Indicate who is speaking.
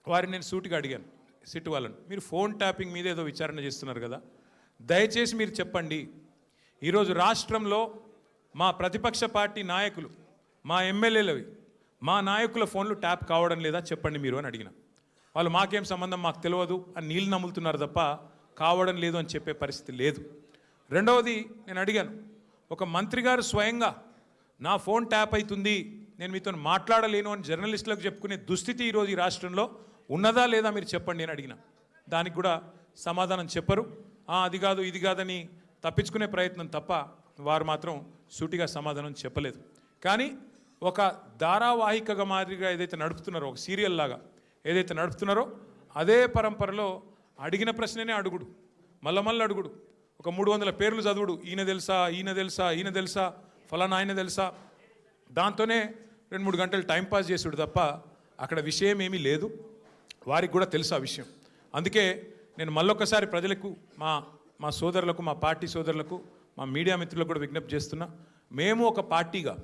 Speaker 1: వారిని నేను సూటిగా అడిగాను, సిట్ వాళ్ళని, మీరు ఫోన్ ట్యాపింగ్ మీద ఏదో విచారణ చేస్తున్నారు కదా, దయచేసి మీరు చెప్పండి, ఈరోజు రాష్ట్రంలో మా ప్రతిపక్ష పార్టీ నాయకులు, మా ఎమ్మెల్యేలవి, మా నాయకుల ఫోన్లు ట్యాప్ కావడం లేదా చెప్పండి మీరు అని అడిగిన. వాళ్ళు మాకేం సంబంధం, మాకు తెలియదు అని నీళ్ళు నమ్ములుతున్నారు తప్ప కావడం లేదు అని చెప్పే పరిస్థితి లేదు. రెండవది నేను అడిగాను, ఒక మంత్రి గారు స్వయంగా నా ఫోన్ ట్యాప్ అవుతుంది, నేను మీతో మాట్లాడలేను అని జర్నలిస్టులకు చెప్పుకునే దుస్థితి ఈరోజు ఈ రాష్ట్రంలో ఉన్నదా లేదా మీరు చెప్పండి అని అడిగిన. దానికి కూడా సమాధానం చెప్పరు. అది కాదు ఇది కాదని తప్పించుకునే ప్రయత్నం తప్ప వారు మాత్రం సూటిగా సమాధానం చెప్పలేదు. కానీ ఒక ధారావాహికగా మాదిరిగా ఏదైతే నడుపుతున్నారో, ఒక సీరియల్ లాగా ఏదైతే నడుపుతున్నారో అదే పరంపరలో అడిగిన ప్రశ్ననే అడుగుడు, మళ్ళీ అడుగుడు, ఒక 300 పేర్లు చదువుడు, ఈయన తెలుసా ఈయన తెలుసా ఈయన తెలుసా ఫలానా ఆయన తెలుసా, దాంతోనే 2-3 గంటలు టైంపాస్ చేసుడు తప్ప అక్కడ విషయం ఏమీ లేదు. వారికి కూడా తెలుసు ఆ విషయం. అందుకే నేను మళ్ళొక్కసారి ప్రజలకు, మా సోదరులకు, మా పార్టీ సోదరులకు, మా మీడియా మిత్రులకు కూడా విజ్ఞప్తి చేస్తున్నా, మేము ఒక పార్టీగా